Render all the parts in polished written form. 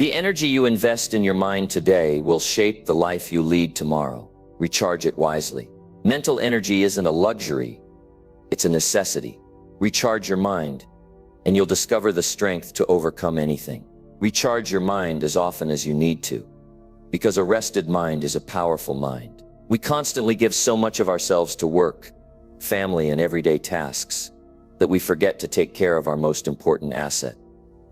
The energy you invest in your mind today will shape the life you lead tomorrow. Recharge it wisely. Mental energy isn't a luxury, it's a necessity. Recharge your mind, and you'll discover the strength to overcome anything. Recharge your mind as often as you need to, because a rested mind is a powerful mind. We constantly give so much of ourselves to work, family, and everyday tasks that we forget to take care of our most important asset,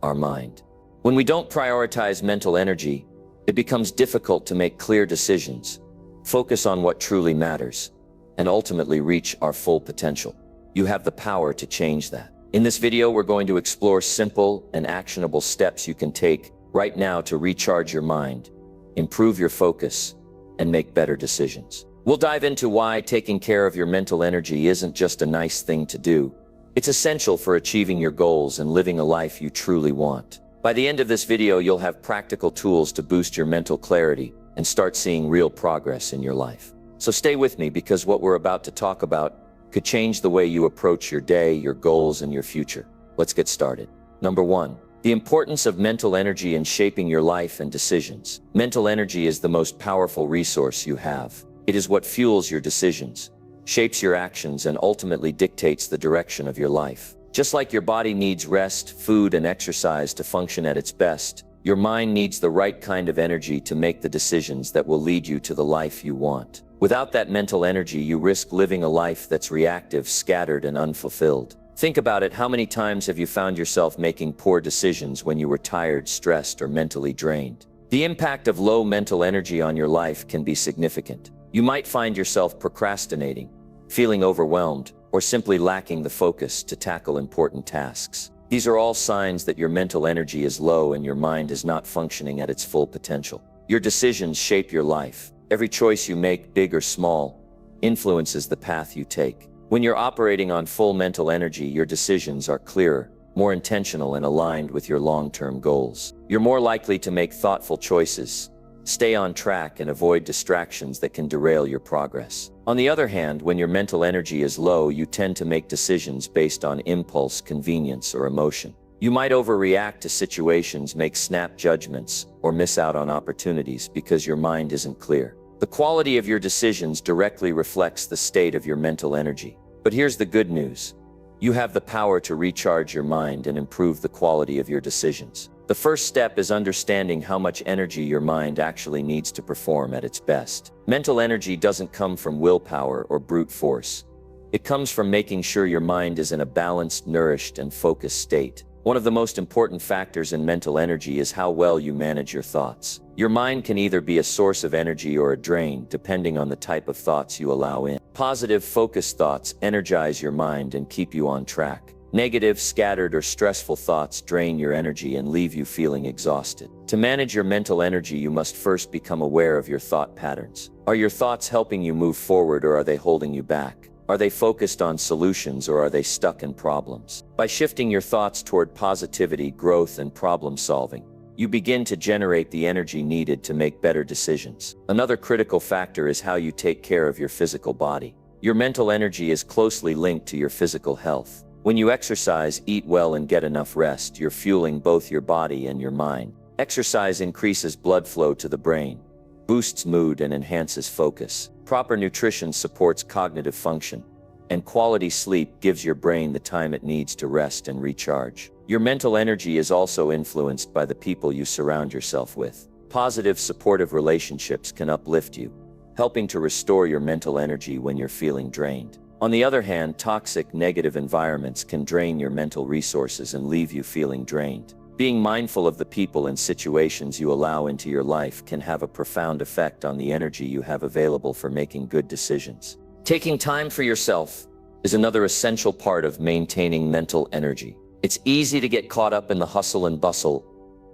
our mind. When we don't prioritize mental energy, it becomes difficult to make clear decisions, focus on what truly matters, and ultimately reach our full potential. You have the power to change that. In this video, we're going to explore simple and actionable steps you can take right now to recharge your mind, improve your focus, and make better decisions. We'll dive into why taking care of your mental energy isn't just a nice thing to do. It's essential for achieving your goals and living a life you truly want. By the end of this video, you'll have practical tools to boost your mental clarity and start seeing real progress in your life. So stay with me, because what we're about to talk about could change the way you approach your day, your goals, and your future. Let's get started. Number 1. The importance of mental energy in shaping your life and decisions. Mental energy is the most powerful resource you have. It is what fuels your decisions, shapes your actions, and ultimately dictates the direction of your life. Just like your body needs rest, food, and exercise to function at its best, your mind needs the right kind of energy to make the decisions that will lead you to the life you want. Without that mental energy, you risk living a life that's reactive, scattered, and unfulfilled. Think about it. How many times have you found yourself making poor decisions when you were tired, stressed, or mentally drained? The impact of low mental energy on your life can be significant. You might find yourself procrastinating, feeling overwhelmed, or simply lacking the focus to tackle important tasks. These are all signs that your mental energy is low and your mind is not functioning at its full potential. Your decisions shape your life. Every choice you make, big or small, influences the path you take. When you're operating on full mental energy, your decisions are clearer, more intentional, and aligned with your long-term goals. You're more likely to make thoughtful choices, stay on track, and avoid distractions that can derail your progress. On the other hand, when your mental energy is low, you tend to make decisions based on impulse, convenience, or emotion. You might overreact to situations, make snap judgments, or miss out on opportunities because your mind isn't clear. The quality of your decisions directly reflects the state of your mental energy. But here's the good news. You have the power to recharge your mind and improve the quality of your decisions. The first step is understanding how much energy your mind actually needs to perform at its best. Mental energy doesn't come from willpower or brute force. It comes from making sure your mind is in a balanced, nourished, and focused state. One of the most important factors in mental energy is how well you manage your thoughts. Your mind can either be a source of energy or a drain, depending on the type of thoughts you allow in. Positive, focused thoughts energize your mind and keep you on track. Negative, scattered, or stressful thoughts drain your energy and leave you feeling exhausted. To manage your mental energy, you must first become aware of your thought patterns. Are your thoughts helping you move forward, or are they holding you back? Are they focused on solutions, or are they stuck in problems? By shifting your thoughts toward positivity, growth, and problem solving, you begin to generate the energy needed to make better decisions. Another critical factor is how you take care of your physical body. Your mental energy is closely linked to your physical health. When you exercise, eat well, and get enough rest, you're fueling both your body and your mind. Exercise increases blood flow to the brain, boosts mood, and enhances focus. Proper nutrition supports cognitive function, and quality sleep gives your brain the time it needs to rest and recharge. Your mental energy is also influenced by the people you surround yourself with. Positive, supportive relationships can uplift you, helping to restore your mental energy when you're feeling drained. On the other hand, toxic, negative environments can drain your mental resources and leave you feeling drained. Being mindful of the people and situations you allow into your life can have a profound effect on the energy you have available for making good decisions. Taking time for yourself is another essential part of maintaining mental energy. It's easy to get caught up in the hustle and bustle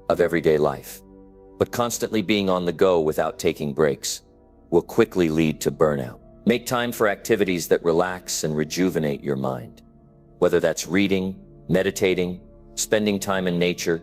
of everyday life, but constantly being on the go without taking breaks will quickly lead to burnout. Make time for activities that relax and rejuvenate your mind. Whether that's reading, meditating, spending time in nature,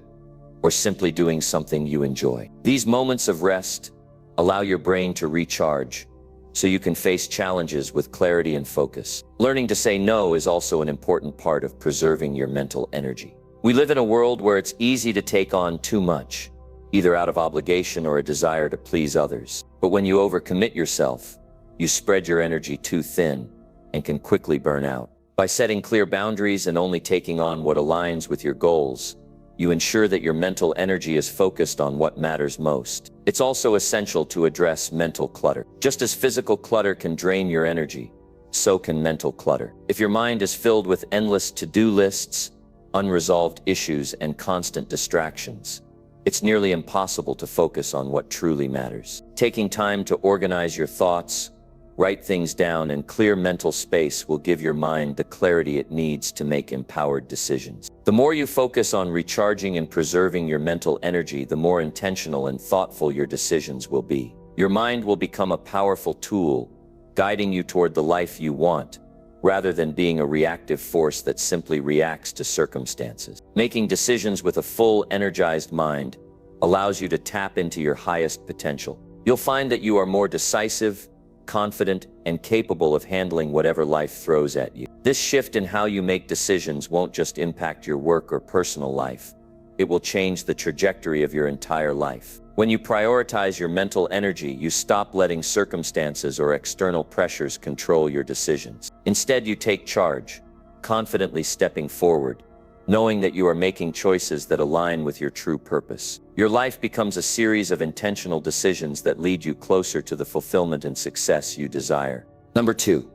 or simply doing something you enjoy. These moments of rest allow your brain to recharge so you can face challenges with clarity and focus. Learning to say no is also an important part of preserving your mental energy. We live in a world where it's easy to take on too much, either out of obligation or a desire to please others. But when you overcommit yourself, you spread your energy too thin and can quickly burn out. By setting clear boundaries and only taking on what aligns with your goals, you ensure that your mental energy is focused on what matters most. It's also essential to address mental clutter. Just as physical clutter can drain your energy, so can mental clutter. If your mind is filled with endless to-do lists, unresolved issues, and constant distractions, it's nearly impossible to focus on what truly matters. Taking time to organize your thoughts, write things down, and clear mental space will give your mind the clarity it needs to make empowered decisions. The more you focus on recharging and preserving your mental energy, the more intentional and thoughtful your decisions will be. Your mind will become a powerful tool, guiding you toward the life you want, rather than being a reactive force that simply reacts to circumstances. Making decisions with a full, energized mind allows you to tap into your highest potential. You'll find that you are more decisive, confident, and capable of handling whatever life throws at you. This shift in how you make decisions won't just impact your work or personal life. It will change the trajectory of your entire life. When you prioritize your mental energy, you stop letting circumstances or external pressures control your decisions. Instead, you take charge, confidently stepping forward, knowing that you are making choices that align with your true purpose. Your life becomes a series of intentional decisions that lead you closer to the fulfillment and success you desire. Number 2.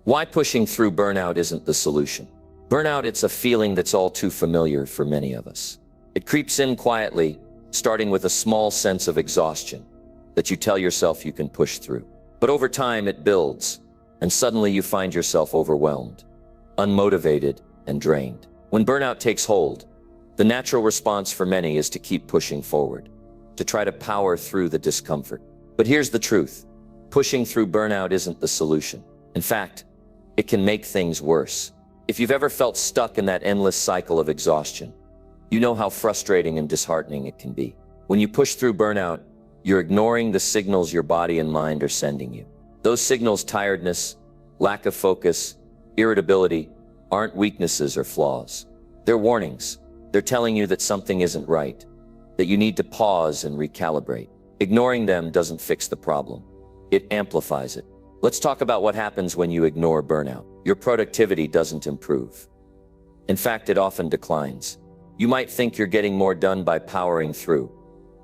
Why pushing through burnout isn't the solution. Burnout, it's a feeling that's all too familiar for many of us. It creeps in quietly, starting with a small sense of exhaustion that you tell yourself you can push through. But over time, it builds, and suddenly you find yourself overwhelmed, unmotivated, and drained. When burnout takes hold, the natural response for many is to keep pushing forward, to try to power through the discomfort. But here's the truth. Pushing through burnout isn't the solution. In fact, it can make things worse. If you've ever felt stuck in that endless cycle of exhaustion, you know how frustrating and disheartening it can be. When you push through burnout, you're ignoring the signals your body and mind are sending you. Those signals, tiredness, lack of focus, irritability, aren't weaknesses or flaws. They're warnings. They're telling you that something isn't right, that you need to pause and recalibrate. Ignoring them doesn't fix the problem. It amplifies it. Let's talk about what happens when you ignore burnout. Your productivity doesn't improve. In fact, it often declines. You might think you're getting more done by powering through,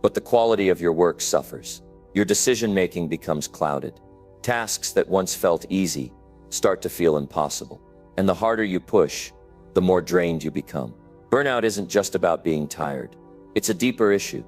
but the quality of your work suffers. Your decision-making becomes clouded. Tasks that once felt easy start to feel impossible. And the harder you push, the more drained you become. Burnout isn't just about being tired. It's a deeper issue.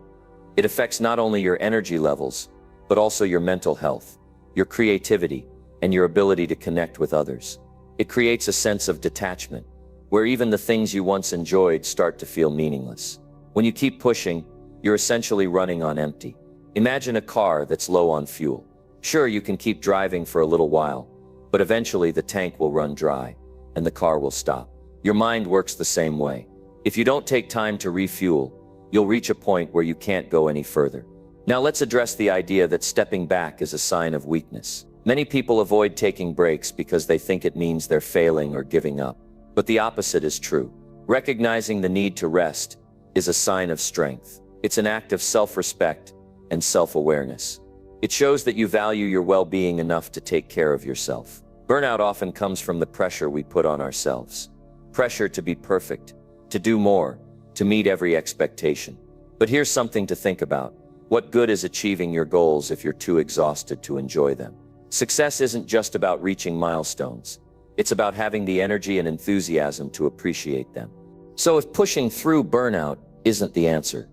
It affects not only your energy levels, but also your mental health, your creativity, and your ability to connect with others. It creates a sense of detachment, where even the things you once enjoyed start to feel meaningless. When you keep pushing, you're essentially running on empty. Imagine a car that's low on fuel. Sure, you can keep driving for a little while, but eventually the tank will run dry, and the car will stop. Your mind works the same way. If you don't take time to refuel, you'll reach a point where you can't go any further. Now let's address the idea that stepping back is a sign of weakness. Many people avoid taking breaks because they think it means they're failing or giving up. But the opposite is true. Recognizing the need to rest is a sign of strength. It's an act of self-respect and self-awareness. It shows that you value your well-being enough to take care of yourself. Burnout often comes from the pressure we put on ourselves. Pressure to be perfect, to do more, to meet every expectation. But here's something to think about. What good is achieving your goals if you're too exhausted to enjoy them? Success isn't just about reaching milestones. It's about having the energy and enthusiasm to appreciate them. So if pushing through burnout isn't the answer,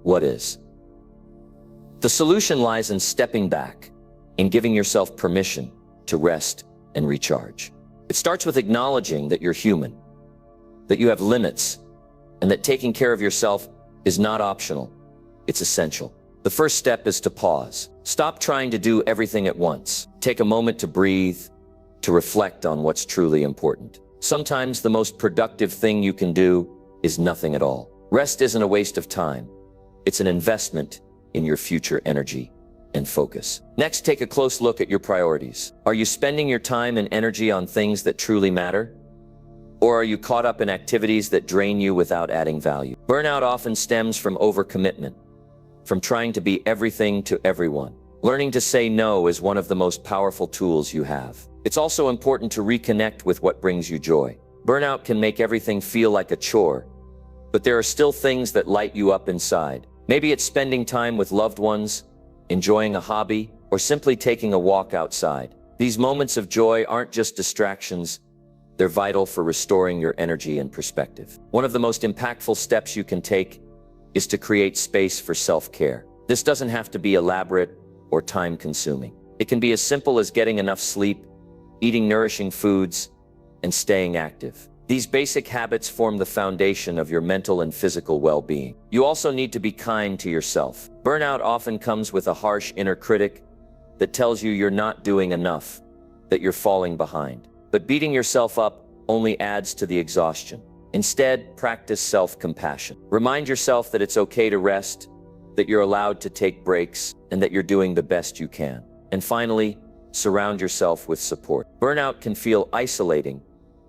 what is? The solution lies in stepping back, in giving yourself permission to rest and recharge. It starts with acknowledging that you're human, that you have limits, and that taking care of yourself is not optional, it's essential. The first step is to pause. Stop trying to do everything at once. Take a moment to breathe, to reflect on what's truly important. Sometimes the most productive thing you can do is nothing at all. Rest isn't a waste of time. It's an investment in your future energy and focus. Next, take a close look at your priorities. Are you spending your time and energy on things that truly matter? Or are you caught up in activities that drain you without adding value? Burnout often stems from overcommitment, from trying to be everything to everyone. Learning to say no is one of the most powerful tools you have. It's also important to reconnect with what brings you joy. Burnout can make everything feel like a chore, but there are still things that light you up inside. Maybe it's spending time with loved ones, enjoying a hobby, or simply taking a walk outside. These moments of joy aren't just distractions, they're vital for restoring your energy and perspective. One of the most impactful steps you can take is to create space for self-care. This doesn't have to be elaborate or time-consuming. It can be as simple as getting enough sleep, eating nourishing foods, and staying active. These basic habits form the foundation of your mental and physical well-being. You also need to be kind to yourself. Burnout often comes with a harsh inner critic that tells you you're not doing enough, that you're falling behind. But beating yourself up only adds to the exhaustion. Instead, practice self-compassion. Remind yourself that it's okay to rest, that you're allowed to take breaks, and that you're doing the best you can. And finally, surround yourself with support. Burnout can feel isolating,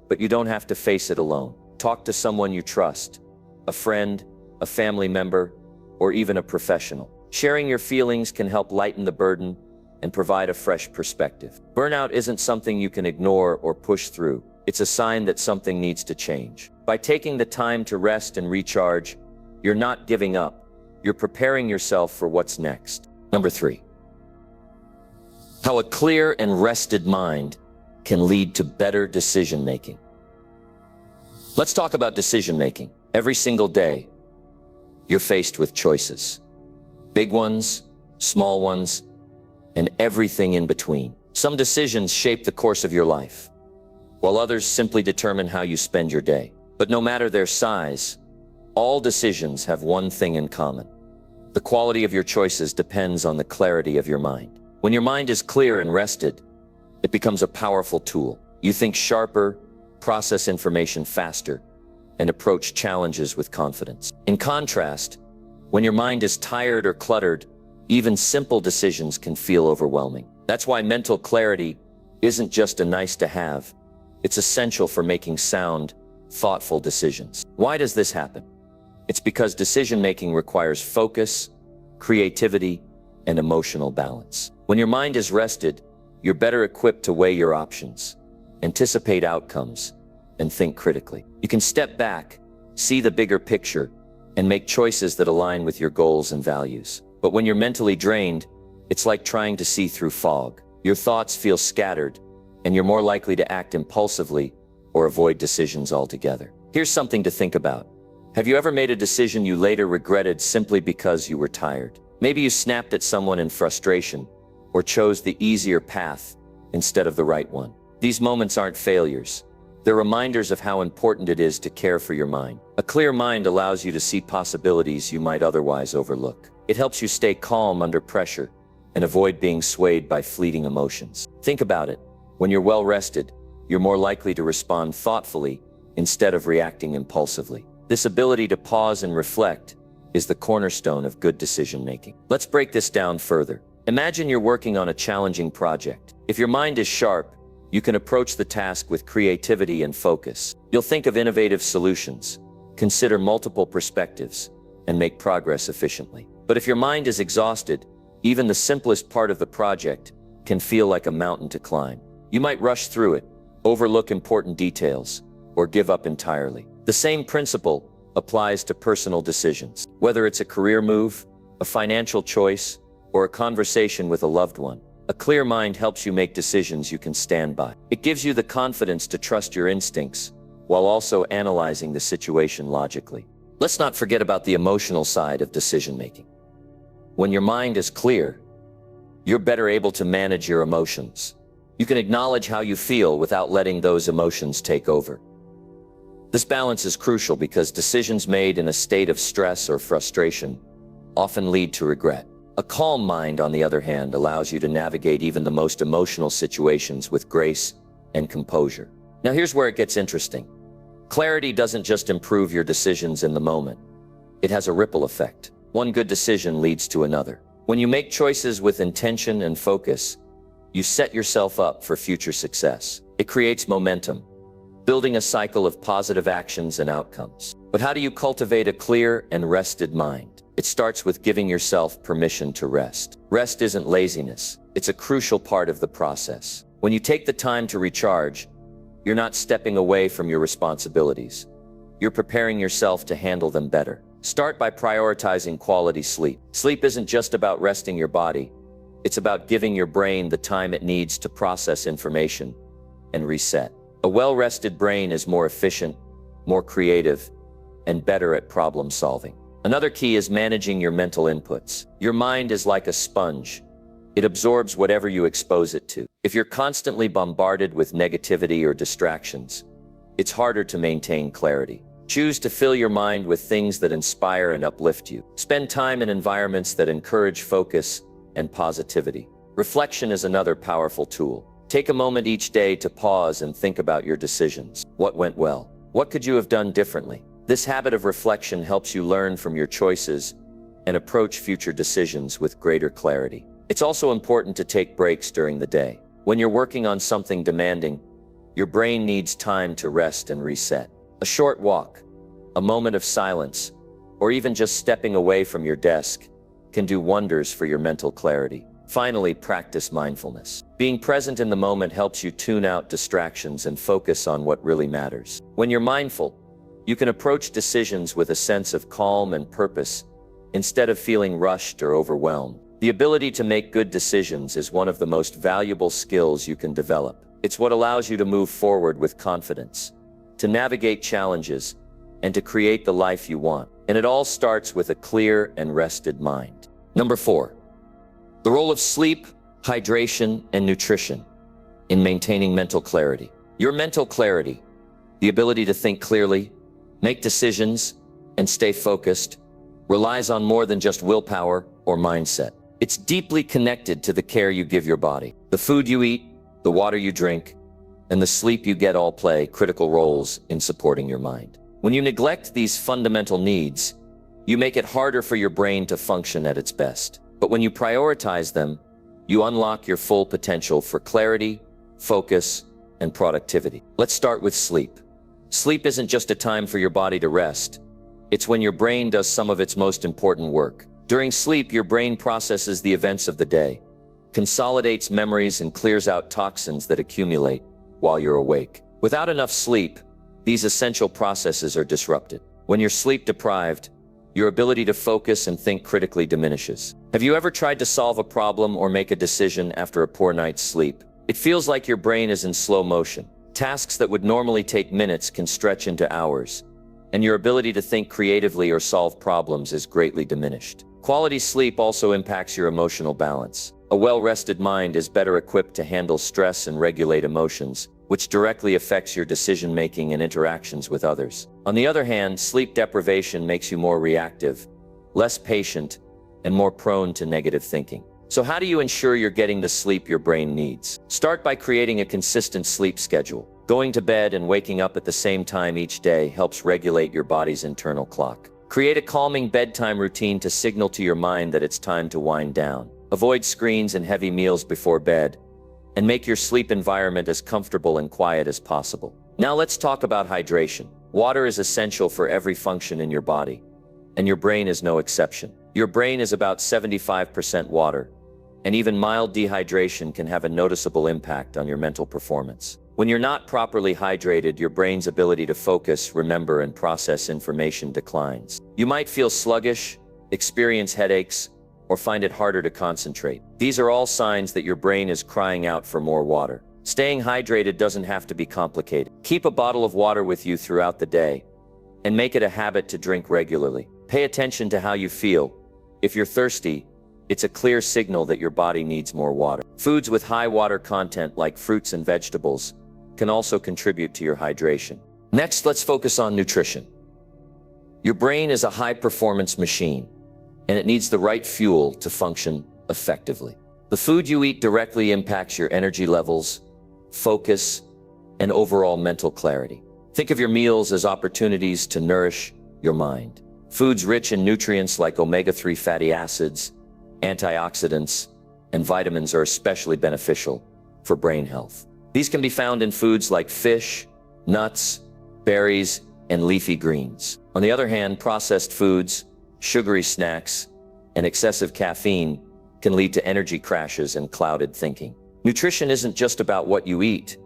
but you don't have to face it alone. Talk to someone you trust, a friend, a family member, or even a professional. Sharing your feelings can help lighten the burden and provide a fresh perspective. Burnout isn't something you can ignore or push through. It's a sign that something needs to change. By taking the time to rest and recharge, you're not giving up. You're preparing yourself for what's next. Number 3. How a clear and rested mind can lead to better decision-making. Let's talk about decision-making. Every single day, you're faced with choices. Big ones, small ones, and everything in between. Some decisions shape the course of your life, while others simply determine how you spend your day. But no matter their size, all decisions have one thing in common. The quality of your choices depends on the clarity of your mind. When your mind is clear and rested, it becomes a powerful tool. You think sharper, process information faster, and approach challenges with confidence. In contrast, when your mind is tired or cluttered, even simple decisions can feel overwhelming. That's why mental clarity isn't just a nice to have, it's essential for making sound, thoughtful decisions. Why does this happen? It's because decision-making requires focus, creativity, and emotional balance. When your mind is rested, you're better equipped to weigh your options, anticipate outcomes, and think critically. You can step back, see the bigger picture, and make choices that align with your goals and values. But when you're mentally drained, it's like trying to see through fog. Your thoughts feel scattered, and you're more likely to act impulsively or avoid decisions altogether. Here's something to think about. Have you ever made a decision you later regretted simply because you were tired? Maybe you snapped at someone in frustration, or chose the easier path instead of the right one. These moments aren't failures. They're reminders of how important it is to care for your mind. A clear mind allows you to see possibilities you might otherwise overlook. It helps you stay calm under pressure and avoid being swayed by fleeting emotions. Think about it. When you're well rested, you're more likely to respond thoughtfully instead of reacting impulsively. This ability to pause and reflect is the cornerstone of good decision-making. Let's break this down further. Imagine you're working on a challenging project. If your mind is sharp, you can approach the task with creativity and focus. You'll think of innovative solutions, consider multiple perspectives, and make progress efficiently. But if your mind is exhausted, even the simplest part of the project can feel like a mountain to climb. You might rush through it, overlook important details, or give up entirely. The same principle applies to personal decisions. Whether it's a career move, a financial choice, or a conversation with a loved one, a clear mind helps you make decisions you can stand by. It gives you the confidence to trust your instincts while also analyzing the situation logically. Let's not forget about the emotional side of decision-making. When your mind is clear, you're better able to manage your emotions. You can acknowledge how you feel without letting those emotions take over. This balance is crucial because decisions made in a state of stress or frustration often lead to regret. A calm mind, on the other hand, allows you to navigate even the most emotional situations with grace and composure. Now here's where it gets interesting. Clarity doesn't just improve your decisions in the moment. It has a ripple effect. One good decision leads to another. When you make choices with intention and focus, you set yourself up for future success. It creates momentum, building a cycle of positive actions and outcomes. But how do you cultivate a clear and rested mind? It starts with giving yourself permission to rest. Rest isn't laziness. It's a crucial part of the process. When you take the time to recharge, you're not stepping away from your responsibilities. You're preparing yourself to handle them better. Start by prioritizing quality sleep. Sleep isn't just about resting your body. It's about giving your brain the time it needs to process information and reset. A well-rested brain is more efficient, more creative, and better at problem solving. Another key is managing your mental inputs. Your mind is like a sponge. It absorbs whatever you expose it to. If you're constantly bombarded with negativity or distractions, it's harder to maintain clarity. Choose to fill your mind with things that inspire and uplift you. Spend time in environments that encourage focus and positivity. Reflection is another powerful tool. Take a moment each day to pause and think about your decisions. What went well? What could you have done differently? This habit of reflection helps you learn from your choices and approach future decisions with greater clarity. It's also important to take breaks during the day. When you're working on something demanding, your brain needs time to rest and reset. A short walk, a moment of silence, or even just stepping away from your desk can do wonders for your mental clarity. Finally, practice mindfulness. Being present in the moment helps you tune out distractions and focus on what really matters. When you're mindful, you can approach decisions with a sense of calm and purpose instead of feeling rushed or overwhelmed. The ability to make good decisions is one of the most valuable skills you can develop. It's what allows you to move forward with confidence, to navigate challenges, and to create the life you want. And it all starts with a clear and rested mind. Number 4, the role of sleep, hydration, and nutrition in maintaining mental clarity. Your mental clarity, the ability to think clearly, make decisions, and stay focused, relies on more than just willpower or mindset. It's deeply connected to the care you give your body. The food you eat, the water you drink, and the sleep you get all play critical roles in supporting your mind. When you neglect these fundamental needs, you make it harder for your brain to function at its best. But when you prioritize them, you unlock your full potential for clarity, focus, and productivity. Let's start with sleep. Sleep isn't just a time for your body to rest. It's when your brain does some of its most important work. During sleep, your brain processes the events of the day, consolidates memories, and clears out toxins that accumulate while you're awake. Without enough sleep, these essential processes are disrupted. When you're sleep deprived, your ability to focus and think critically diminishes. Have you ever tried to solve a problem or make a decision after a poor night's sleep? It feels like your brain is in slow motion. Tasks that would normally take minutes can stretch into hours, and your ability to think creatively or solve problems is greatly diminished. Quality sleep also impacts your emotional balance. A well-rested mind is better equipped to handle stress and regulate emotions, which directly affects your decision-making and interactions with others. On the other hand, sleep deprivation makes you more reactive, less patient, and more prone to negative thinking. So how do you ensure you're getting the sleep your brain needs? Start by creating a consistent sleep schedule. Going to bed and waking up at the same time each day helps regulate your body's internal clock. Create a calming bedtime routine to signal to your mind that it's time to wind down. Avoid screens and heavy meals before bed, and make your sleep environment as comfortable and quiet as possible. Now let's talk about hydration. Water is essential for every function in your body, and your brain is no exception. Your brain is about 75% water, and even mild dehydration can have a noticeable impact on your mental performance. When you're not properly hydrated, your brain's ability to focus, remember, and process information declines. You might feel sluggish, experience headaches, or find it harder to concentrate. These are all signs that your brain is crying out for more water. Staying hydrated doesn't have to be complicated. Keep a bottle of water with you throughout the day, and make it a habit to drink regularly. Pay attention to how you feel. If you're thirsty, it's a clear signal that your body needs more water. Foods with high water content, like fruits and vegetables, can also contribute to your hydration. Next, let's focus on nutrition. Your brain is a high-performance machine, and it needs the right fuel to function effectively. The food you eat directly impacts your energy levels, focus, and overall mental clarity. Think of your meals as opportunities to nourish your mind. Foods rich in nutrients like omega-3 fatty acids, antioxidants, and vitamins are especially beneficial for brain health. These can be found in foods like fish, nuts, berries, and leafy greens. On the other hand, processed foods, sugary snacks, and excessive caffeine can lead to energy crashes and clouded thinking. Nutrition isn't just about what you eat,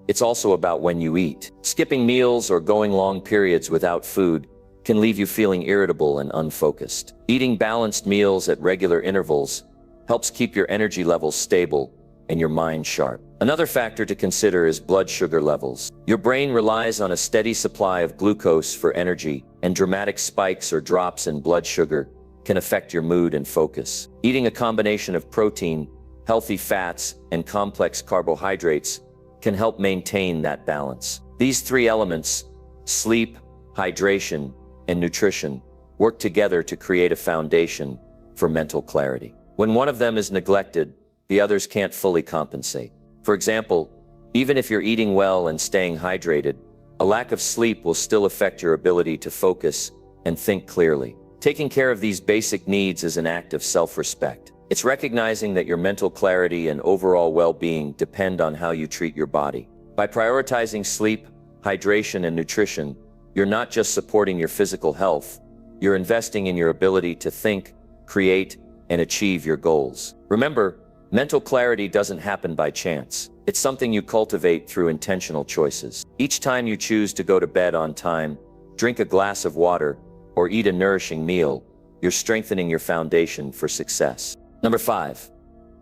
it's also about when you eat. Skipping meals or going long periods without food can leave you feeling irritable and unfocused. Eating balanced meals at regular intervals helps keep your energy levels stable and your mind sharp. Another factor to consider is blood sugar levels. Your brain relies on a steady supply of glucose for energy, and dramatic spikes or drops in blood sugar can affect your mood and focus. Eating a combination of protein, healthy fats, and complex carbohydrates can help maintain that balance. These three elements, sleep, hydration, and nutrition, work together to create a foundation for mental clarity. When one of them is neglected, the others can't fully compensate. For example, even if you're eating well and staying hydrated, a lack of sleep will still affect your ability to focus and think clearly. Taking care of these basic needs is an act of self-respect. It's recognizing that your mental clarity and overall well-being depend on how you treat your body. By prioritizing sleep, hydration, and nutrition, you're not just supporting your physical health, you're investing in your ability to think, create, and achieve your goals. Remember, mental clarity doesn't happen by chance. It's something you cultivate through intentional choices. Each time you choose to go to bed on time, drink a glass of water, or eat a nourishing meal, you're strengthening your foundation for success. Number 5,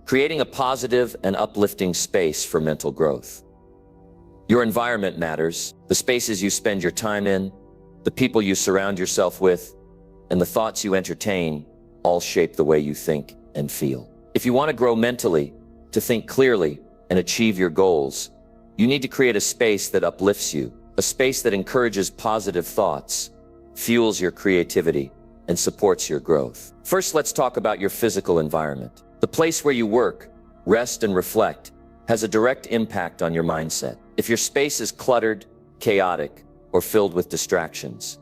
creating a positive and uplifting space for mental growth. Your environment matters. The spaces you spend your time in, the people you surround yourself with, and the thoughts you entertain all shape the way you think and feel. If you want to grow mentally, to think clearly, and achieve your goals, you need to create a space that uplifts you, a space that encourages positive thoughts, fuels your creativity, and supports your growth. First, let's talk about your physical environment. The place where you work, rest, and reflect has a direct impact on your mindset. If your space is cluttered, chaotic, or filled with distractions,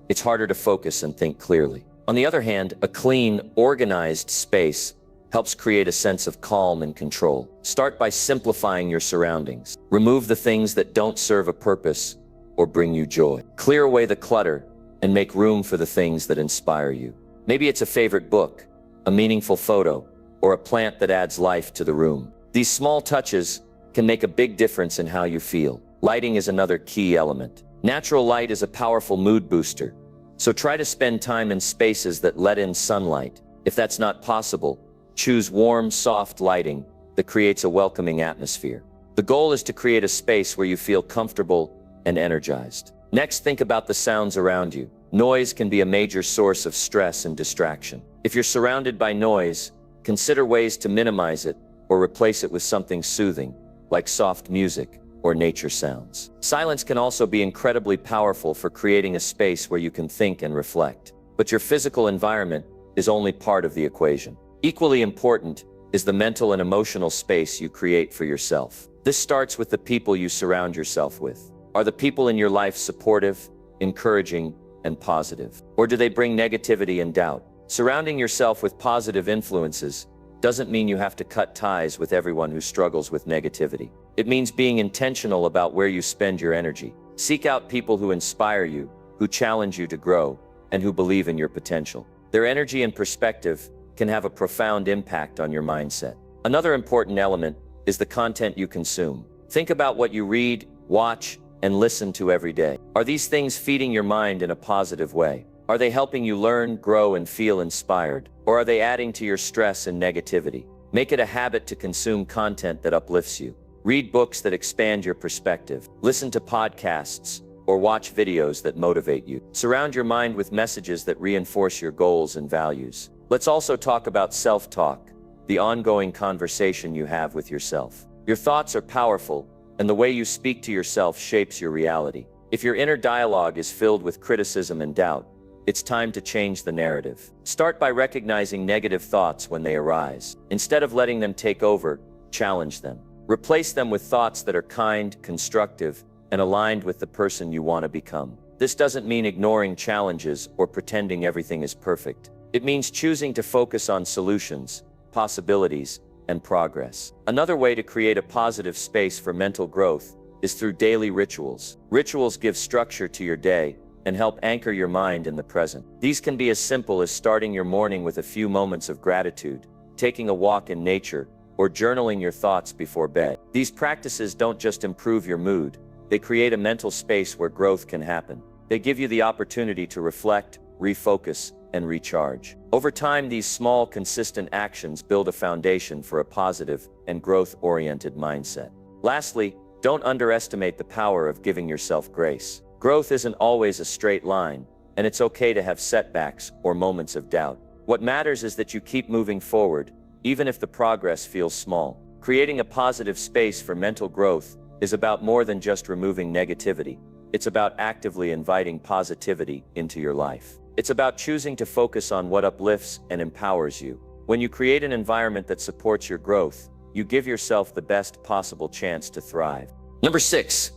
it's harder to focus and think clearly. On the other hand, a clean, organized space helps create a sense of calm and control. Start by simplifying your surroundings. Remove the things that don't serve a purpose or bring you joy. Clear away the clutter and make room for the things that inspire you. Maybe it's a favorite book, a meaningful photo, or a plant that adds life to the room. These small touches can make a big difference in how you feel. Lighting is another key element. Natural light is a powerful mood booster, so try to spend time in spaces that let in sunlight. If that's not possible, choose warm, soft lighting that creates a welcoming atmosphere. The goal is to create a space where you feel comfortable and energized. Next, think about the sounds around you. Noise can be a major source of stress and distraction. If you're surrounded by noise, consider ways to minimize it or replace it with something soothing, like soft music or nature sounds. Silence can also be incredibly powerful for creating a space where you can think and reflect. But your physical environment is only part of the equation. Equally important is the mental and emotional space you create for yourself. This starts with the people you surround yourself with. Are the people in your life supportive, encouraging, and positive? Or do they bring negativity and doubt? Surrounding yourself with positive influences doesn't mean you have to cut ties with everyone who struggles with negativity. It means being intentional about where you spend your energy. Seek out people who inspire you, who challenge you to grow, and who believe in your potential. Their energy and perspective can have a profound impact on your mindset. Another important element is the content you consume. Think about what you read, watch, and listen to every day. Are these things feeding your mind in a positive way? Are they helping you learn, grow, and feel inspired? Or are they adding to your stress and negativity? Make it a habit to consume content that uplifts you. Read books that expand your perspective. Listen to podcasts or watch videos that motivate you. Surround your mind with messages that reinforce your goals and values. Let's also talk about self-talk, the ongoing conversation you have with yourself. Your thoughts are powerful, and the way you speak to yourself shapes your reality. If your inner dialogue is filled with criticism and doubt, it's time to change the narrative. Start by recognizing negative thoughts when they arise. Instead of letting them take over, challenge them. Replace them with thoughts that are kind, constructive, and aligned with the person you want to become. This doesn't mean ignoring challenges or pretending everything is perfect. It means choosing to focus on solutions, possibilities, and progress. Another way to create a positive space for mental growth is through daily rituals. Rituals give structure to your day and help anchor your mind in the present. These can be as simple as starting your morning with a few moments of gratitude, taking a walk in nature, or journaling your thoughts before bed. These practices don't just improve your mood, they create a mental space where growth can happen. They give you the opportunity to reflect, refocus, and recharge. Over time, these small, consistent actions build a foundation for a positive and growth-oriented mindset. Lastly, don't underestimate the power of giving yourself grace. Growth isn't always a straight line, and it's okay to have setbacks or moments of doubt. What matters is that you keep moving forward, even if the progress feels small. Creating a positive space for mental growth is about more than just removing negativity. It's about actively inviting positivity into your life. It's about choosing to focus on what uplifts and empowers you. When you create an environment that supports your growth, you give yourself the best possible chance to thrive. Number 6,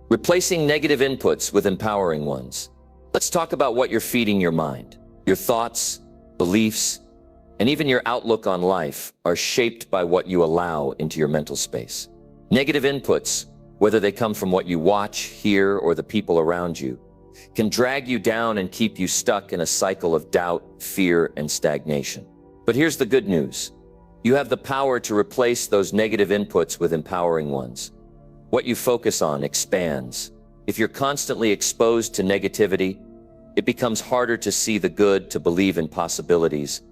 replacing negative inputs with empowering ones. Let's talk about what you're feeding your mind. Your thoughts, beliefs, and even your outlook on life are shaped by what you allow into your mental space. Negative inputs, whether they come from what you watch, hear, or the people around you, can drag you down and keep you stuck in a cycle of doubt, fear, and stagnation. But here's the good news. You have the power to replace those negative inputs with empowering ones. What you focus on expands. If you're constantly exposed to negativity, it becomes harder to see the good, to believe in possibilities,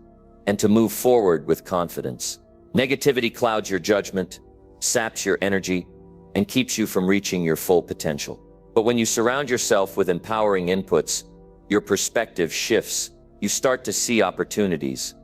and to move forward with confidence. Negativity clouds your judgment, saps your energy, and keeps you from reaching your full potential. But when you surround yourself with empowering inputs, your perspective shifts. You start to see opportunities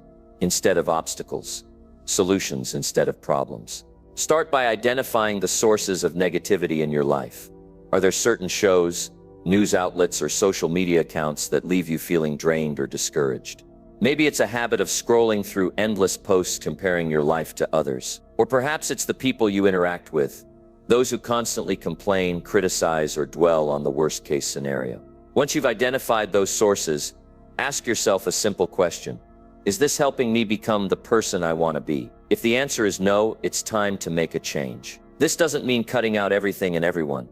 instead of obstacles, solutions instead of problems. Start by identifying the sources of negativity in your life. Are there certain shows, news outlets, or social media accounts that leave you feeling drained or discouraged? Maybe it's a habit of scrolling through endless posts comparing your life to others. Or perhaps it's the people you interact with, those who constantly complain, criticize, or dwell on the worst-case scenario. Once you've identified those sources, ask yourself a simple question. Is this helping me become the person I want to be? If the answer is no, it's time to make a change. This doesn't mean cutting out everything and everyone,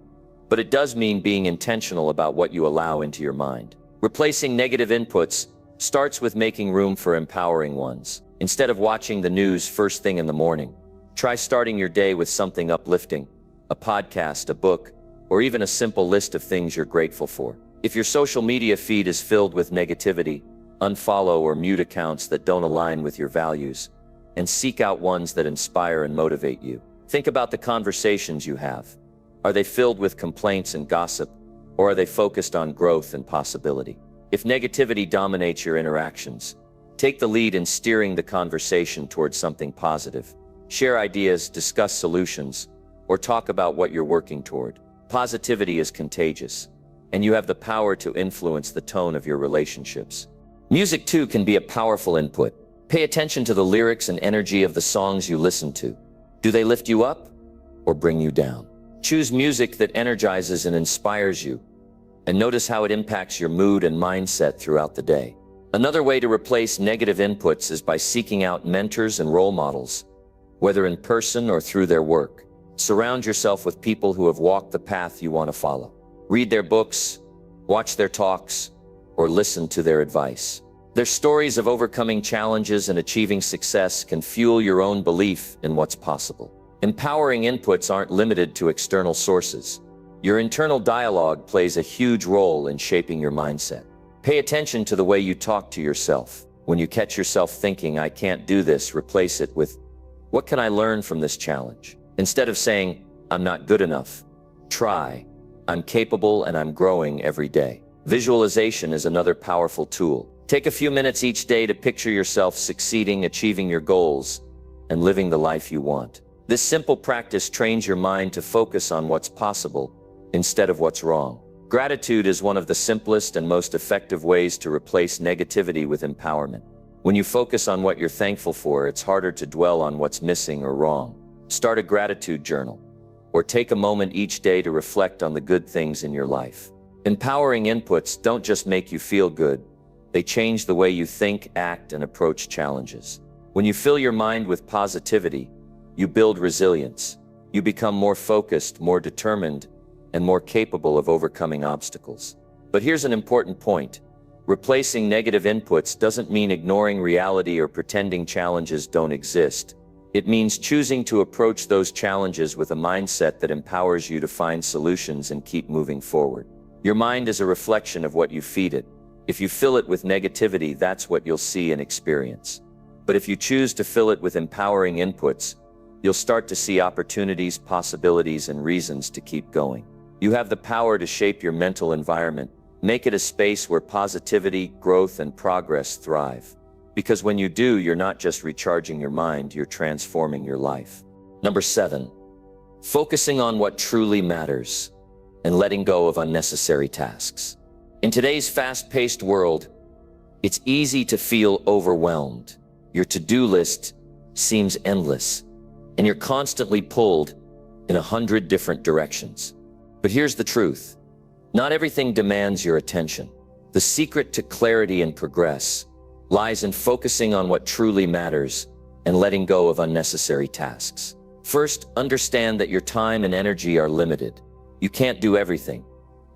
but it does mean being intentional about what you allow into your mind. Replacing negative inputs starts with making room for empowering ones. Instead of watching the news first thing in the morning, try starting your day with something uplifting, a podcast, a book, or even a simple list of things you're grateful for. If your social media feed is filled with negativity, unfollow or mute accounts that don't align with your values, and seek out ones that inspire and motivate you. Think about the conversations you have. Are they filled with complaints and gossip, or are they focused on growth and possibility? If negativity dominates your interactions, take the lead in steering the conversation towards something positive. Share ideas, discuss solutions, or talk about what you're working toward. Positivity is contagious, and you have the power to influence the tone of your relationships. Music, too, can be a powerful input. Pay attention to the lyrics and energy of the songs you listen to. Do they lift you up or bring you down? Choose music that energizes and inspires you, and notice how it impacts your mood and mindset throughout the day. Another way to replace negative inputs is by seeking out mentors and role models, whether in person or through their work. Surround yourself with people who have walked the path you want to follow. Read their books, watch their talks, or listen to their advice. Their stories of overcoming challenges and achieving success can fuel your own belief in what's possible. Empowering inputs aren't limited to external sources. Your internal dialogue plays a huge role in shaping your mindset. Pay attention to the way you talk to yourself. When you catch yourself thinking, "I can't do this," replace it with, "What can I learn from this challenge?" Instead of saying, "I'm not good enough," try, "I'm capable and I'm growing every day." Visualization is another powerful tool. Take a few minutes each day to picture yourself succeeding, achieving your goals, and living the life you want. This simple practice trains your mind to focus on what's possible instead of what's wrong. Gratitude is one of the simplest and most effective ways to replace negativity with empowerment. When you focus on what you're thankful for, it's harder to dwell on what's missing or wrong. Start a gratitude journal, or take a moment each day to reflect on the good things in your life. Empowering inputs don't just make you feel good, they change the way you think, act, and approach challenges. When you fill your mind with positivity, you build resilience. You become more focused, more determined, and more capable of overcoming obstacles. But here's an important point. Replacing negative inputs doesn't mean ignoring reality or pretending challenges don't exist. It means choosing to approach those challenges with a mindset that empowers you to find solutions and keep moving forward. Your mind is a reflection of what you feed it. If you fill it with negativity, that's what you'll see and experience. But if you choose to fill it with empowering inputs, you'll start to see opportunities, possibilities, and reasons to keep going. You have the power to shape your mental environment. Make it a space where positivity, growth, and progress thrive. Because when you do, you're not just recharging your mind, you're transforming your life. Number 7, focusing on what truly matters and letting go of unnecessary tasks. In today's fast-paced world, it's easy to feel overwhelmed. Your to-do list seems endless, and you're constantly pulled in 100 different directions. But here's the truth. Not everything demands your attention. The secret to clarity and progress lies in focusing on what truly matters and letting go of unnecessary tasks. First, understand that your time and energy are limited. You can't do everything,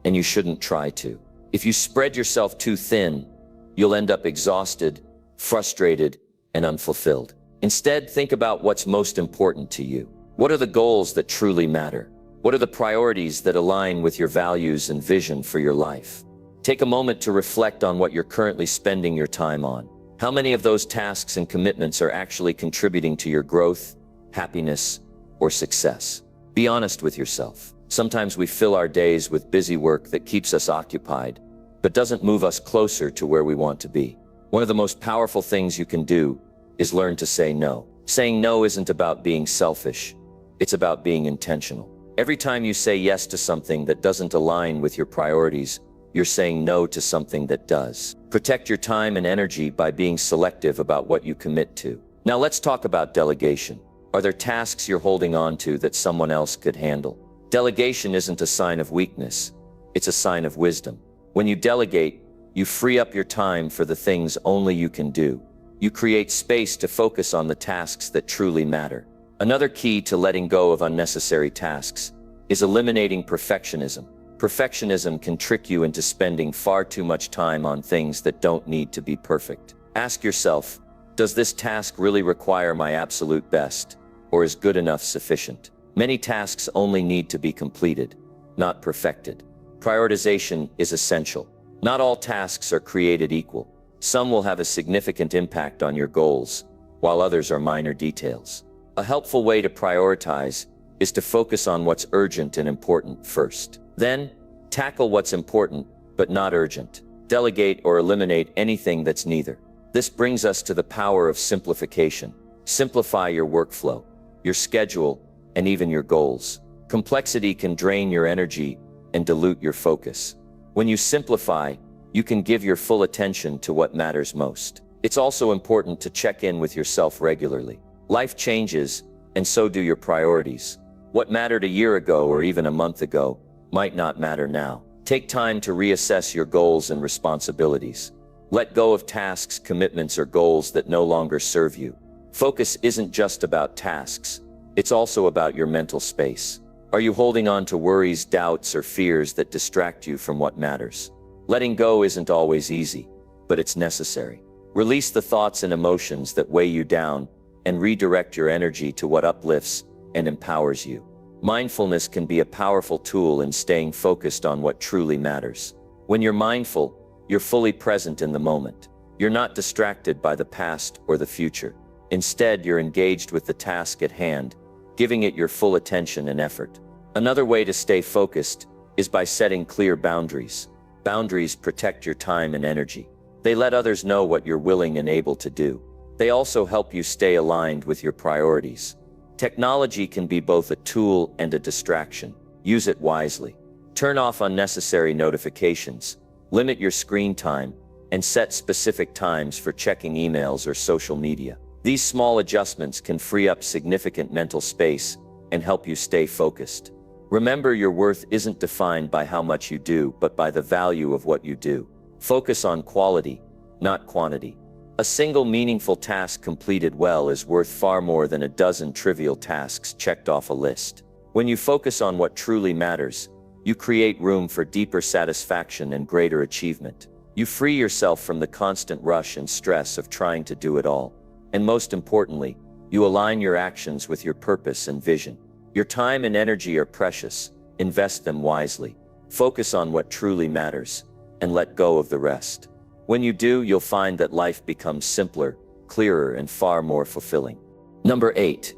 and you shouldn't try to. If you spread yourself too thin, you'll end up exhausted, frustrated, and unfulfilled. Instead, think about what's most important to you. What are the goals that truly matter? What are the priorities that align with your values and vision for your life? Take a moment to reflect on what you're currently spending your time on. How many of those tasks and commitments are actually contributing to your growth, happiness, or success? Be honest with yourself. Sometimes we fill our days with busy work that keeps us occupied, but doesn't move us closer to where we want to be. One of the most powerful things you can do is learn to say no. Saying no isn't about being selfish. It's about being intentional. Every time you say yes to something that doesn't align with your priorities, you're saying no to something that does. Protect your time and energy by being selective about what you commit to. Now let's talk about delegation. Are there tasks you're holding on to that someone else could handle? Delegation isn't a sign of weakness. It's a sign of wisdom. When you delegate, you free up your time for the things only you can do. You create space to focus on the tasks that truly matter. Another key to letting go of unnecessary tasks is eliminating perfectionism. Perfectionism can trick you into spending far too much time on things that don't need to be perfect. Ask yourself, does this task really require my absolute best, or is good enough sufficient? Many tasks only need to be completed, not perfected. Prioritization is essential. Not all tasks are created equal. Some will have a significant impact on your goals, while others are minor details. A helpful way to prioritize is to focus on what's urgent and important first. Then, tackle what's important but not urgent. Delegate or eliminate anything that's neither. This brings us to the power of simplification. Simplify your workflow, your schedule, and even your goals. Complexity can drain your energy and dilute your focus. When you simplify, you can give your full attention to what matters most. It's also important to check in with yourself regularly. Life changes, and so do your priorities. What mattered a year ago or even a month ago might not matter now. Take time to reassess your goals and responsibilities. Let go of tasks, commitments, or goals that no longer serve you. Focus isn't just about tasks. It's also about your mental space. Are you holding on to worries, doubts, or fears that distract you from what matters? Letting go isn't always easy, but it's necessary. Release the thoughts and emotions that weigh you down and redirect your energy to what uplifts and empowers you. Mindfulness can be a powerful tool in staying focused on what truly matters. When you're mindful, you're fully present in the moment. You're not distracted by the past or the future. Instead, you're engaged with the task at hand, giving it your full attention and effort. Another way to stay focused is by setting clear boundaries. Boundaries protect your time and energy. They let others know what you're willing and able to do. They also help you stay aligned with your priorities. Technology can be both a tool and a distraction. Use it wisely. Turn off unnecessary notifications, limit your screen time, and set specific times for checking emails or social media. These small adjustments can free up significant mental space and help you stay focused. Remember, your worth isn't defined by how much you do, but by the value of what you do. Focus on quality, not quantity. A single meaningful task completed well is worth far more than a dozen trivial tasks checked off a list. When you focus on what truly matters, you create room for deeper satisfaction and greater achievement. You free yourself from the constant rush and stress of trying to do it all. And most importantly, you align your actions with your purpose and vision. Your time and energy are precious. Invest them wisely. Focus on what truly matters, and let go of the rest. When you do, you'll find that life becomes simpler, clearer, and far more fulfilling. Number 8.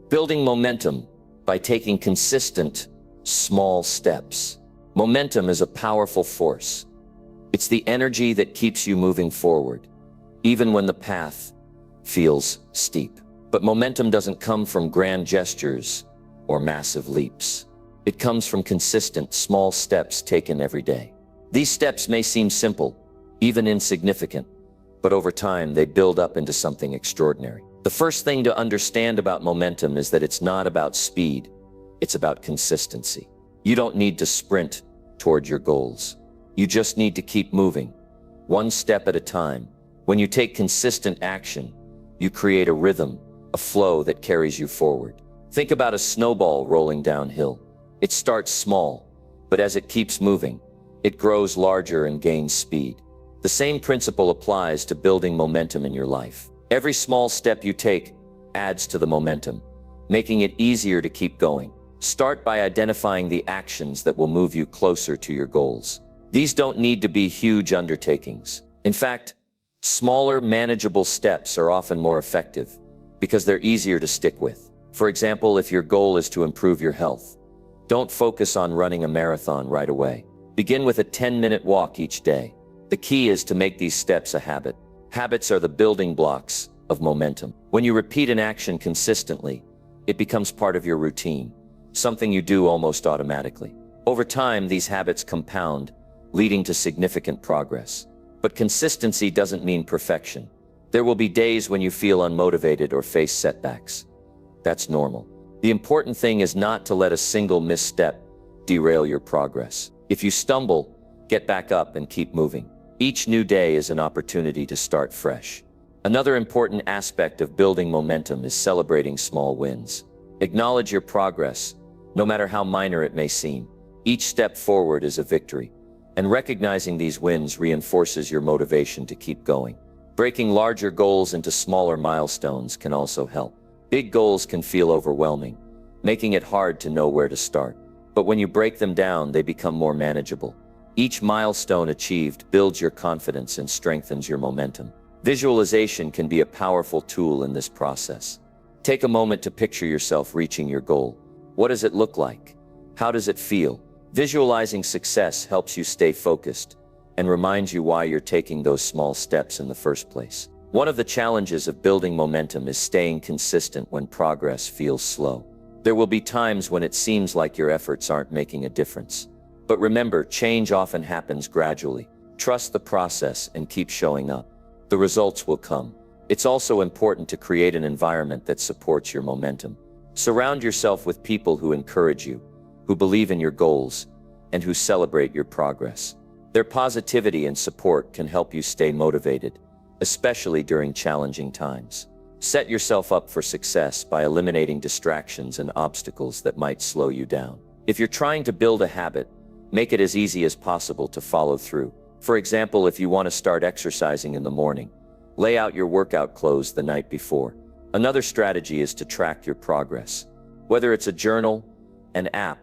Building momentum by taking consistent, small steps. Momentum is a powerful force. It's the energy that keeps you moving forward, even when the path feels steep. But momentum doesn't come from grand gestures or massive leaps. It comes from consistent, small steps taken every day. These steps may seem simple, even insignificant, but over time they build up into something extraordinary. The first thing to understand about momentum is that it's not about speed, it's about consistency. You don't need to sprint toward your goals. You just need to keep moving, one step at a time. When you take consistent action, you create a rhythm, a flow that carries you forward. Think about a snowball rolling downhill. It starts small, but as it keeps moving, it grows larger and gains speed. The same principle applies to building momentum in your life. Every small step you take adds to the momentum, making it easier to keep going. Start by identifying the actions that will move you closer to your goals. These don't need to be huge undertakings. In fact, smaller, manageable steps are often more effective because they're easier to stick with. For example, if your goal is to improve your health, don't focus on running a marathon right away. Begin with a 10-minute walk each day. The key is to make these steps a habit. Habits are the building blocks of momentum. When you repeat an action consistently, it becomes part of your routine, something you do almost automatically. Over time, these habits compound, leading to significant progress. But consistency doesn't mean perfection. There will be days when you feel unmotivated or face setbacks. That's normal. The important thing is not to let a single misstep derail your progress. If you stumble, get back up and keep moving. Each new day is an opportunity to start fresh. Another important aspect of building momentum is celebrating small wins. Acknowledge your progress, no matter how minor it may seem. Each step forward is a victory, and recognizing these wins reinforces your motivation to keep going. Breaking larger goals into smaller milestones can also help. Big goals can feel overwhelming, making it hard to know where to start. But when you break them down, they become more manageable. Each milestone achieved builds your confidence and strengthens your momentum. Visualization can be a powerful tool in this process. Take a moment to picture yourself reaching your goal. What does it look like? How does it feel? Visualizing success helps you stay focused and reminds you why you're taking those small steps in the first place. One of the challenges of building momentum is staying consistent when progress feels slow. There will be times when it seems like your efforts aren't making a difference. But remember, change often happens gradually. Trust the process and keep showing up. The results will come. It's also important to create an environment that supports your momentum. Surround yourself with people who encourage you, who believe in your goals, and who celebrate your progress. Their positivity and support can help you stay motivated, especially during challenging times. Set yourself up for success by eliminating distractions and obstacles that might slow you down. If you're trying to build a habit, make it as easy as possible to follow through. For example, if you want to start exercising in the morning, lay out your workout clothes the night before. Another strategy is to track your progress. Whether it's a journal, an app,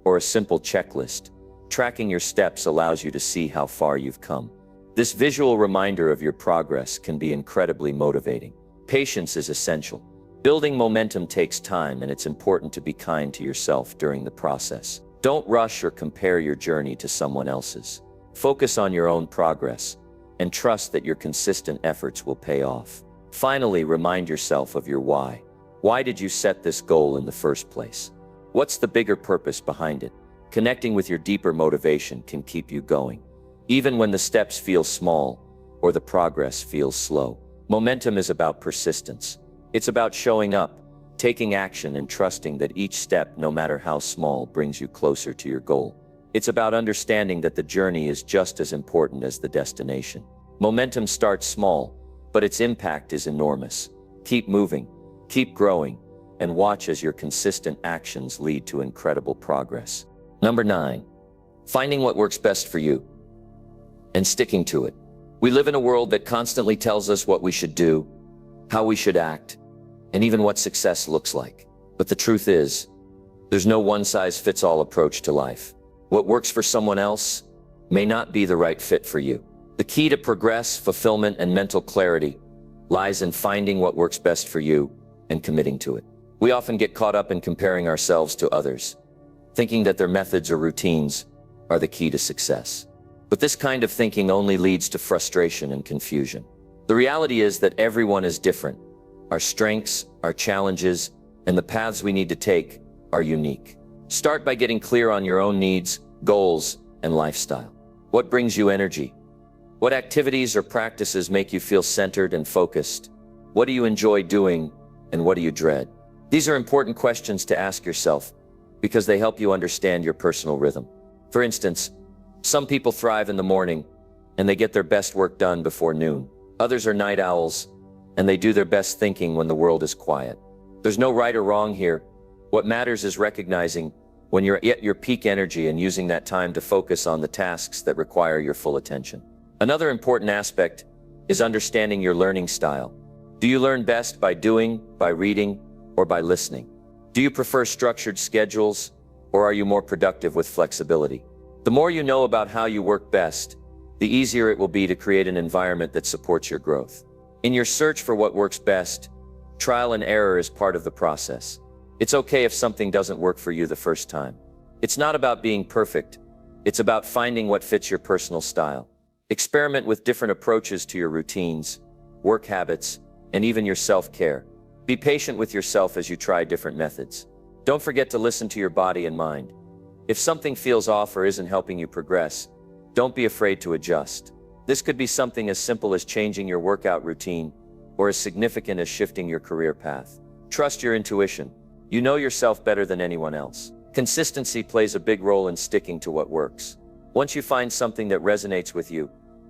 or a simple checklist, tracking your steps allows you to see how far you've come. This visual reminder of your progress can be incredibly motivating. Patience is essential. Building momentum takes time, and it's important to be kind to yourself during the process. Don't rush or compare your journey to someone else's. Focus on your own progress and trust that your consistent efforts will pay off. Finally, remind yourself of your why. Why did you set this goal in the first place? What's the bigger purpose behind it? Connecting with your deeper motivation can keep you going, even when the steps feel small or the progress feels slow. Momentum is about persistence. It's about showing up, taking action, and trusting that each step, no matter how small, brings you closer to your goal. It's about understanding that the journey is just as important as the destination. Momentum starts small, but its impact is enormous. Keep moving, keep growing, and watch as your consistent actions lead to incredible progress. Number 9. Finding what works best for you and sticking to it. We live in a world that constantly tells us what we should do, how we should act, and even what success looks like. But the truth is, there's no one-size-fits-all approach to life. What works for someone else may not be the right fit for you. The key to progress, fulfillment, and mental clarity lies in finding what works best for you and committing to it. We often get caught up in comparing ourselves to others, thinking that their methods or routines are the key to success. But this kind of thinking only leads to frustration and confusion. The reality is that everyone is different. Our strengths, our challenges, and the paths we need to take are unique. Start by getting clear on your own needs, goals, and lifestyle. What brings you energy? What activities or practices make you feel centered and focused? What do you enjoy doing, and what do you dread? These are important questions to ask yourself because they help you understand your personal rhythm. For instance, some people thrive in the morning and they get their best work done before noon. Others are night owls and they do their best thinking when the world is quiet. There's no right or wrong here. What matters is recognizing when you're at your peak energy and using that time to focus on the tasks that require your full attention. Another important aspect is understanding your learning style. Do you learn best by doing, by reading, or by listening? Do you prefer structured schedules, or are you more productive with flexibility? The more you know about how you work best, the easier it will be to create an environment that supports your growth. In your search for what works best, trial and error is part of the process. It's okay if something doesn't work for you the first time. It's not about being perfect. It's about finding what fits your personal style. Experiment with different approaches to your routines, work habits, and even your self-care. Be patient with yourself as you try different methods. Don't forget to listen to your body and mind. If something feels off or isn't helping you progress, don't be afraid to adjust. This could be something as simple as changing your workout routine or as significant as shifting your career path. Trust your intuition. You know yourself better than anyone else. Consistency plays a big role in sticking to what works. Once you find something that resonates with you,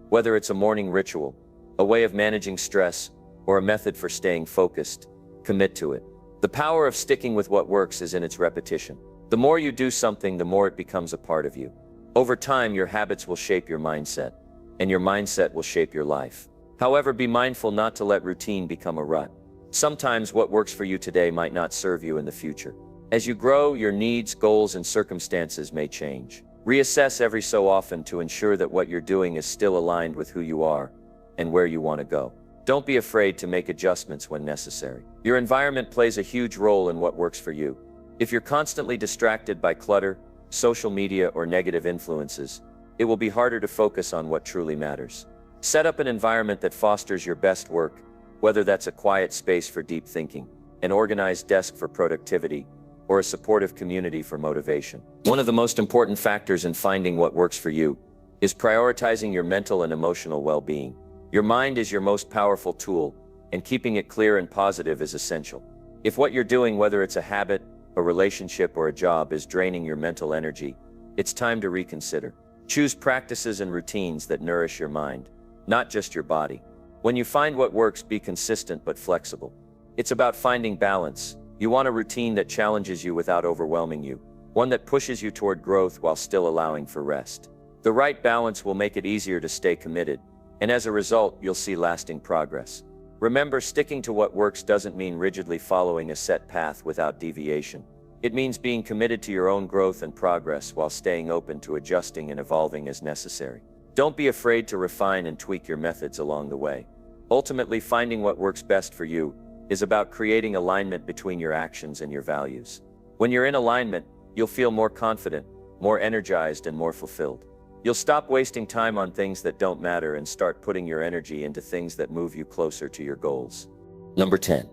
whether it's a morning ritual, a way of managing stress, or a method for staying focused, commit to it. The power of sticking with what works is in its repetition. The more you do something, the more it becomes a part of you. Over time, your habits will shape your mindset, and your mindset will shape your life. However, be mindful not to let routine become a rut. Sometimes what works for you today might not serve you in the future. As you grow, your needs, goals, and circumstances may change. Reassess every so often to ensure that what you're doing is still aligned with who you are and where you want to go. Don't be afraid to make adjustments when necessary. Your environment plays a huge role in what works for you. If you're constantly distracted by clutter, social media, or negative influences, it will be harder to focus on what truly matters. Set up an environment that fosters your best work, whether that's a quiet space for deep thinking, an organized desk for productivity, or a supportive community for motivation. One of the most important factors in finding what works for you is prioritizing your mental and emotional well-being. Your mind is your most powerful tool, and keeping it clear and positive is essential. If what you're doing, whether it's a habit, a relationship, or a job, is draining your mental energy, it's time to reconsider. Choose practices and routines that nourish your mind, not just your body. When you find what works, be consistent but flexible. It's about finding balance. You want a routine that challenges you without overwhelming you, one that pushes you toward growth while still allowing for rest. The right balance will make it easier to stay committed, and as a result, you'll see lasting progress. Remember, sticking to what works doesn't mean rigidly following a set path without deviation. It means being committed to your own growth and progress while staying open to adjusting and evolving as necessary. Don't be afraid to refine and tweak your methods along the way. Ultimately, finding what works best for you is about creating alignment between your actions and your values. When you're in alignment, you'll feel more confident, more energized, and more fulfilled. You'll stop wasting time on things that don't matter and start putting your energy into things that move you closer to your goals. Number 10.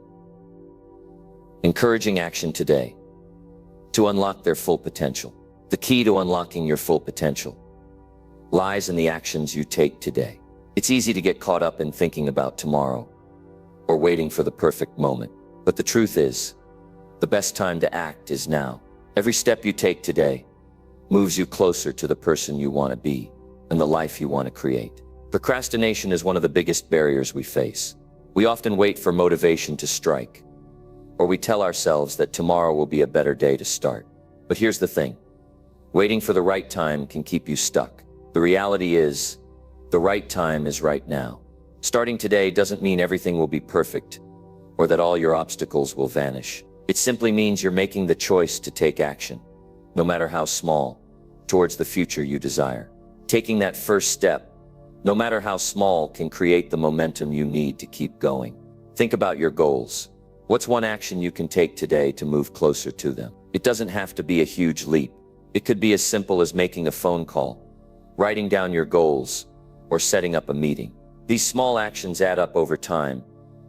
Encouraging action today to unlock their full potential. The key to unlocking your full potential lies in the actions you take today. It's easy to get caught up in thinking about tomorrow or waiting for the perfect moment. But the truth is, the best time to act is now. Every step you take today moves you closer to the person you want to be and the life you want to create. Procrastination is one of the biggest barriers we face. We often wait for motivation to strike, or we tell ourselves that tomorrow will be a better day to start. But here's the thing. Waiting for the right time can keep you stuck. The reality is, the right time is right now. Starting today doesn't mean everything will be perfect, or that all your obstacles will vanish. It simply means you're making the choice to take action, no matter how small, towards the future you desire. Taking that first step, no matter how small, can create the momentum you need to keep going. Think about your goals. What's one action you can take today to move closer to them? It doesn't have to be a huge leap. It could be as simple as making a phone call, writing down your goals, or setting up a meeting. These small actions add up over time,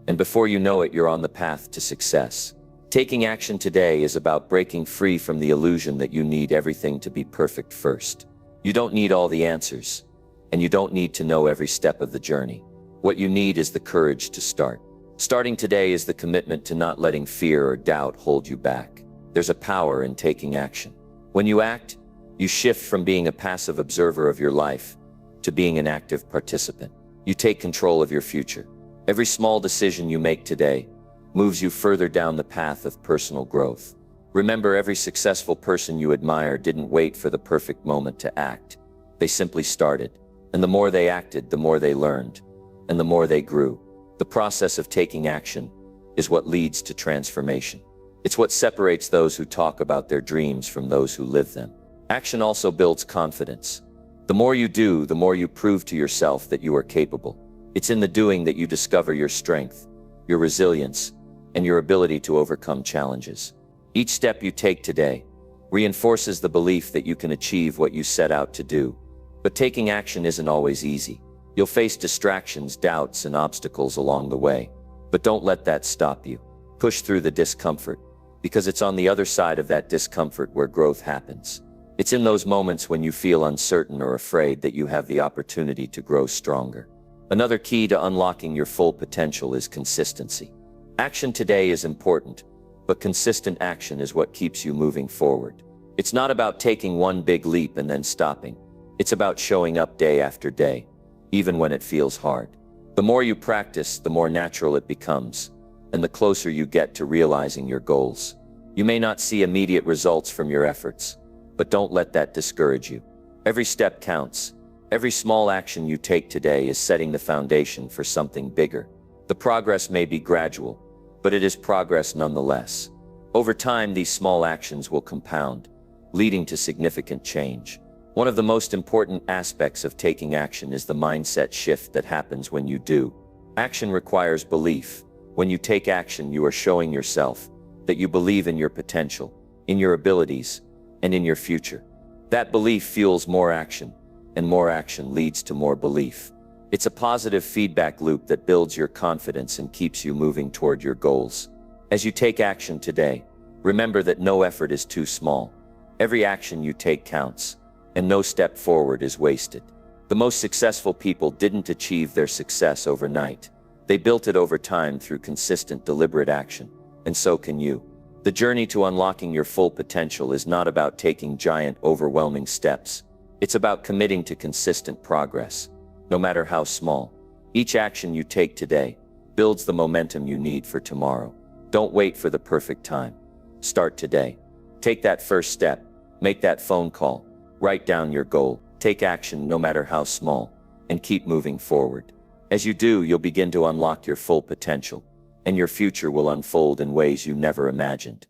and before you know it, you're on the path to success. Taking action today is about breaking free from the illusion that you need everything to be perfect first. You don't need all the answers, and you don't need to know every step of the journey. What you need is the courage to start. Starting today is the commitment to not letting fear or doubt hold you back. There's a power in taking action. When you act, you shift from being a passive observer of your life to being an active participant. You take control of your future. Every small decision you make today moves you further down the path of personal growth. Remember, every successful person you admire didn't wait for the perfect moment to act. They simply started. And the more they acted, the more they learned, and the more they grew. The process of taking action is what leads to transformation. It's what separates those who talk about their dreams from those who live them. Action also builds confidence. The more you do, the more you prove to yourself that you are capable. It's in the doing that you discover your strength, your resilience, and your ability to overcome challenges. Each step you take today reinforces the belief that you can achieve what you set out to do. But taking action isn't always easy. You'll face distractions, doubts, and obstacles along the way. But don't let that stop you. Push through the discomfort, because it's on the other side of that discomfort where growth happens. It's in those moments when you feel uncertain or afraid that you have the opportunity to grow stronger. Another key to unlocking your full potential is consistency. Action today is important, but consistent action is what keeps you moving forward. It's not about taking one big leap and then stopping. It's about showing up day after day, even when it feels hard. The more you practice, the more natural it becomes, and the closer you get to realizing your goals. You may not see immediate results from your efforts, but don't let that discourage you. Every step counts. Every small action you take today is setting the foundation for something bigger. The progress may be gradual, but it is progress nonetheless. Over time, these small actions will compound, leading to significant change. One of the most important aspects of taking action is the mindset shift that happens when you do. Action requires belief. When you take action, you are showing yourself that you believe in your potential, in your abilities, and in your future. That belief fuels more action, and more action leads to more belief. It's a positive feedback loop that builds your confidence and keeps you moving toward your goals. As you take action today, remember that no effort is too small. Every action you take counts, and no step forward is wasted. The most successful people didn't achieve their success overnight. They built it over time through consistent, deliberate action, and so can you. The journey to unlocking your full potential is not about taking giant, overwhelming steps. It's about committing to consistent progress, no matter how small. Each action you take today builds the momentum you need for tomorrow. Don't wait for the perfect time. Start today. Take that first step. Make that phone call. Write down your goal. Take action no matter how small, and keep moving forward. As you do, you'll begin to unlock your full potential, and your future will unfold in ways you never imagined.